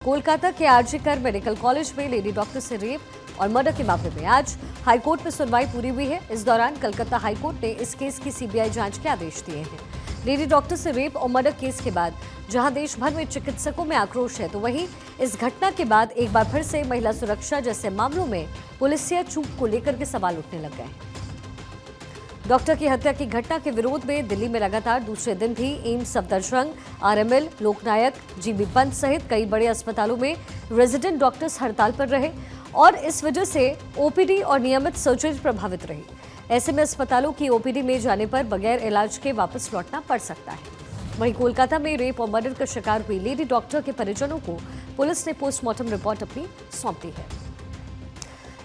कोलकाता के RG Kar medical college में lady doctor से रेप और मर्डर के मामले में आज हाईकोर्ट में सुनवाई पूरी हुई है। इस दौरान कलकत्ता हाईकोर्ट ने इस केस की सीबीआई जांच के आदेश दिए हैं। लेडी डॉक्टर से रेप और मर्डर केस के बाद जहां देश भर में चिकित्सकों में आक्रोश है, तो वहीं इस घटना के बाद एक बार फिर से महिला सुरक्षा जैसे मामलों में पुलिसिया चूक को लेकर के सवाल उठने लग गए हैं। डॉक्टर की हत्या की घटना के विरोध में दिल्ली में लगातार दूसरे दिन भी एम्स, सफदरजंग, आरएमएल, लोकनायक, जीबी पंत सहित कई बड़े अस्पतालों में रेजिडेंट डॉक्टर्स हड़ताल पर रहे और इस वजह से ओपीडी और नियमित सर्जरी प्रभावित रही। ऐसे में अस्पतालों की ओपीडी में जाने पर बगैर इलाज के वापस लौटना पड़ सकता है। वहीं कोलकाता में रेप और मर्डर का शिकार हुई लेडी डॉक्टर के परिजनों को पुलिस ने पोस्टमार्टम रिपोर्ट अपनी सौंप दी है।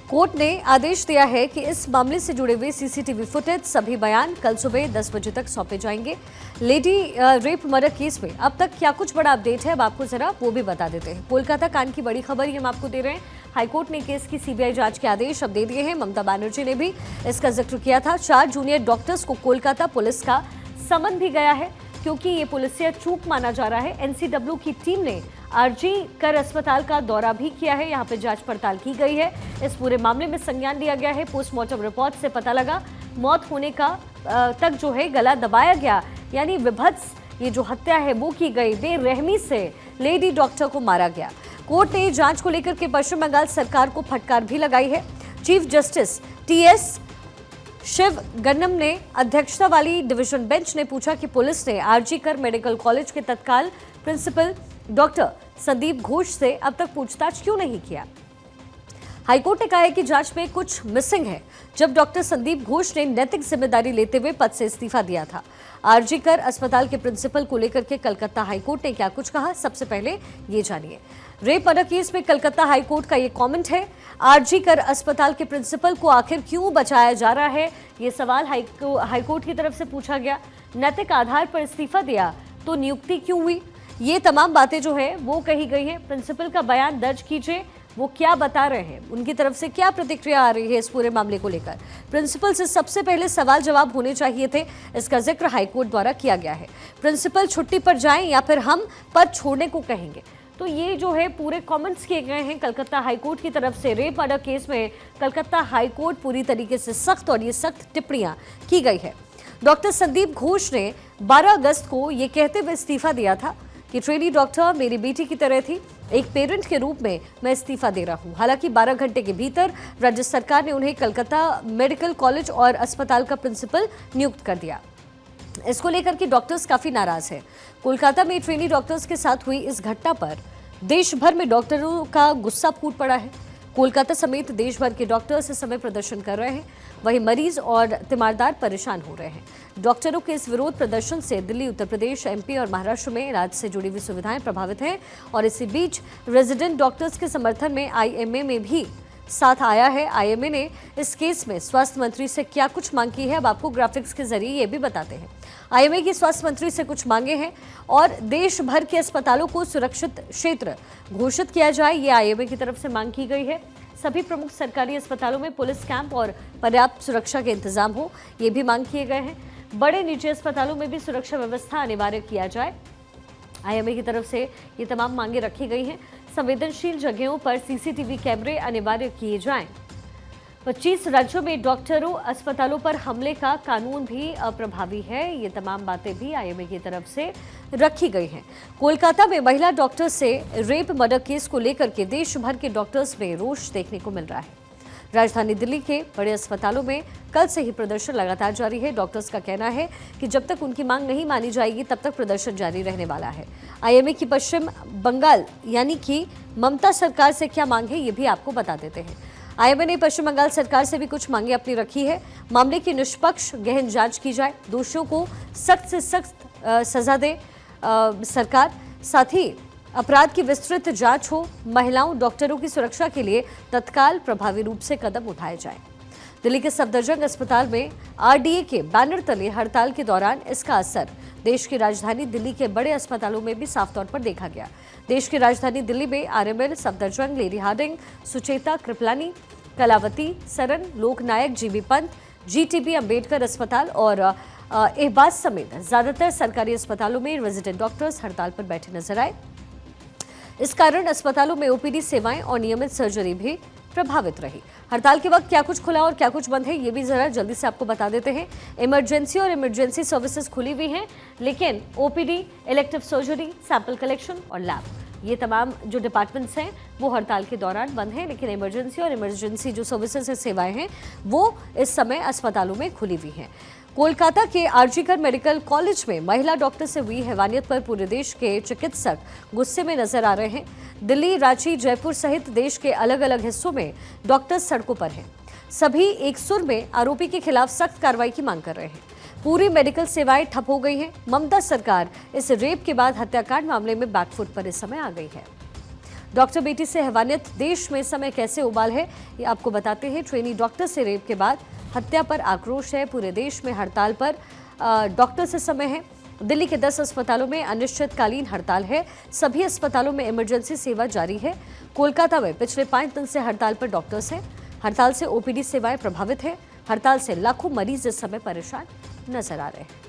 कोर्ट ने आदेश दिया है कि इस मामले से जुड़े हुए सीसीटीवी फुटेज, सभी बयान कल सुबह 10 बजे तक सौंपे जाएंगे। लेडी रेप मर्डर केस में अब तक क्या कुछ बड़ा अपडेट है, अब आपको जरा वो भी बता देते हैं। कोलकाता कांड की बड़ी खबर ये हम आपको दे रहे हैं। हाईकोर्ट ने केस की सीबीआई जांच के आदेश अब दे दिए हैं। ममता बनर्जी ने भी इसका जिक्र किया था। 4 जूनियर डॉक्टर्स को कोलकाता पुलिस का समन भी गया है क्योंकि ये पुलिसिया चूक माना जा रहा है। एनसीडब्ल्यू की टीम ने आरजीकर अस्पताल का दौरा भी किया है। यहाँ पे जांच पड़ताल की गई है। इस पूरे मामले में संज्ञान लिया गया है। पोस्टमार्टम रिपोर्ट से पता लगा मौत होने का तक जो है गला दबाया गया, यानी विभत्स ये जो हत्या है वो की गई। बेरहमी से लेडी डॉक्टर को मारा गया। कोर्ट ने जांच को लेकर के पश्चिम बंगाल सरकार को फटकार भी लगाई है। चीफ जस्टिस टीएस शिव गन्नम ने अध्यक्षता वाली डिवीजन बेंच ने पूछा कि पुलिस ने आरजीकर मेडिकल कॉलेज के तत्काल प्रिंसिपल डॉक्टर संदीप घोष से अब तक पूछताछ क्यों नहीं किया। हाईकोर्ट ने कहा है कि जांच में कुछ मिसिंग है। जब डॉक्टर संदीप घोष ने नैतिक जिम्मेदारी लेते हुए पद से इस्तीफा दिया था। आरजीकर अस्पताल के प्रिंसिपल को लेकर के कलकत्ता हाईकोर्ट ने क्या कुछ कहा, सबसे पहले ये जानिए। रेप मर्डर केस में कलकत्ता हाईकोर्ट का ये कमेंट है। आरजीकर अस्पताल के प्रिंसिपल को आखिर क्यों बचाया जा रहा है, ये सवाल हाईकोर्ट की तरफ से पूछा गया। नैतिक आधार पर इस्तीफा दिया तो नियुक्ति क्यों हुई, ये तमाम बातें जो है वो कही गई है। प्रिंसिपल का बयान दर्ज कीजिए, वो क्या बता रहे हैं, उनकी तरफ से क्या प्रतिक्रिया आ रही है इस पूरे मामले को लेकर। प्रिंसिपल से सबसे पहले सवाल जवाब होने चाहिए थे, इसका जिक्र हाईकोर्ट द्वारा किया गया है। प्रिंसिपल छुट्टी पर जाएं या फिर हम पद छोड़ने को कहेंगे। तो ये जो है पूरे कमेंट्स किए गए हैं कलकत्ता हाईकोर्ट की तरफ से। रेप मर्डर केस में कलकत्ता हाईकोर्ट पूरी तरीके से सख्त और ये सख्त टिप्पणियां की गई है। डॉक्टर संदीप घोष ने 12 अगस्त को ये कहते हुए इस्तीफा दिया था कि ट्रेनी डॉक्टर मेरी बेटी की तरह थी, एक पेरेंट के रूप में मैं इस्तीफा दे रहा हूं। हालांकि 12 घंटे के भीतर राज्य सरकार ने उन्हें कलकत्ता मेडिकल कॉलेज और अस्पताल का प्रिंसिपल नियुक्त कर दिया। इसको लेकर के डॉक्टर्स काफी नाराज हैं। कोलकाता में ट्रेनी डॉक्टर्स के साथ हुई इस घटना पर देश भर में डॉक्टरों का गुस्सा फूट पड़ा है। कोलकाता समेत देश भर के डॉक्टर्स इस समय प्रदर्शन कर रहे हैं। वहीं मरीज और तीमारदार परेशान हो रहे हैं। डॉक्टरों के इस विरोध प्रदर्शन से दिल्ली, उत्तर प्रदेश, एमपी और महाराष्ट्र में इलाज से जुड़ी हुई सुविधाएं प्रभावित हैं और इसी बीच रेजिडेंट डॉक्टर्स के समर्थन में आईएमए में भी साथ आया है। आईएमए ने इस केस में स्वास्थ्य मंत्री से क्या कुछ मांग की है, अब आपको ग्राफिक्स के जरिए ये भी बताते हैं। आईएमए की स्वास्थ्य मंत्री से कुछ मांगे हैं और देश भर के अस्पतालों को सुरक्षित क्षेत्र घोषित किया जाए, ये आईएमए की तरफ से मांग की गई है। सभी प्रमुख सरकारी अस्पतालों में पुलिस कैंप और पर्याप्त सुरक्षा के इंतजाम हो, ये भी मांग किए गए हैं। बड़े निजी अस्पतालों में भी सुरक्षा व्यवस्था अनिवार्य किया जाए, आईएमए की तरफ से ये तमाम मांगे रखी गई हैं। संवेदनशील जगहों पर सीसीटीवी कैमरे अनिवार्य किए जाएं। 25 राज्यों में डॉक्टरों, अस्पतालों पर हमले का कानून भी अप्रभावी है, ये तमाम बातें भी आईएमए की तरफ से रखी गई हैं। कोलकाता में महिला डॉक्टर से रेप मर्डर केस को लेकर के देश भर के डॉक्टर्स में रोष देखने को मिल रहा है। राजधानी दिल्ली के बड़े अस्पतालों में कल से ही प्रदर्शन लगातार जारी है। डॉक्टर्स का कहना है कि जब तक उनकी मांग नहीं मानी जाएगी तब तक प्रदर्शन जारी रहने वाला है। आईएमए की पश्चिम बंगाल यानी कि ममता सरकार से क्या मांग है, ये भी आपको बता देते हैं। आईएमए ने पश्चिम बंगाल सरकार से भी कुछ मांगे अपनी रखी है। मामले की निष्पक्ष गहन जांच की जाए, दोषियों को सख्त से सख्त सजा दे सरकार, साथ ही अपराध की विस्तृत जांच हो। महिलाओं डॉक्टरों की सुरक्षा के लिए तत्काल प्रभावी रूप से कदम उठाए जाएं। दिल्ली के सफदरजंग अस्पताल में आरडीए के बैनर तले हड़ताल के दौरान इसका असर देश की राजधानी दिल्ली के बड़े अस्पतालों में भी साफ तौर पर देखा गया। देश की राजधानी दिल्ली में RML, Safdarjung, lady Hardinge, Sucheta, Kripalani, Kalawati, Saran, Loknayak, GB Pant, GTB, Ambedkar अस्पताल और एहबाज समेत ज्यादातर सरकारी अस्पतालों में रेजिडेंट डॉक्टर्स हड़ताल पर बैठे नजर आए। इस कारण अस्पतालों में ओपीडी सेवाएं और नियमित सर्जरी भी प्रभावित रही। हड़ताल के वक्त क्या कुछ खुला और क्या कुछ बंद है, ये भी जरा जल्दी से आपको बता देते हैं। इमरजेंसी और इमरजेंसी सर्विसेज खुली हुई हैं, लेकिन OPD, elective surgery, sample collection और लैब, ये तमाम जो डिपार्टमेंट्स हैं वो हड़ताल के दौरान बंद हैं। लेकिन इमरजेंसी और इमरजेंसी जो सर्विसेज है, सेवाएं हैं, वो इस समय अस्पतालों में खुली हुई हैं। कोलकाता के आरजीकर मेडिकल कॉलेज में महिला डॉक्टर से हुई हैवानियत पर पूरे देश के चिकित्सक गुस्से में नजर आ रहे हैं। दिल्ली, रांची, जयपुर सहित देश के अलग अलग हिस्सों में डॉक्टर सड़कों पर हैं। सभी एक सुर में आरोपी के खिलाफ सख्त कार्रवाई की मांग कर रहे हैं। पूरी मेडिकल सेवाएं ठप हो गई हैं। ममता सरकार इस रेप के बाद हत्याकांड मामले में बैकफुट पर इस समय आ गई है। डॉक्टर बेटी से हैवानियत, देश में इस समय कैसे उबाल है, ये आपको बताते हैं। ट्रेनी डॉक्टर से रेप के बाद हत्या पर आक्रोश है। पूरे देश में हड़ताल पर डॉक्टर से समय है। दिल्ली के 10 अस्पतालों में अनिश्चितकालीन हड़ताल है। सभी अस्पतालों में इमरजेंसी सेवा जारी है। कोलकाता में पिछले 5 दिन से हड़ताल पर डॉक्टर्स हैं। हड़ताल से ओपीडी सेवाएं प्रभावित है। हड़ताल से लाखों मरीज इस समय परेशान नजर आ रहे हैं।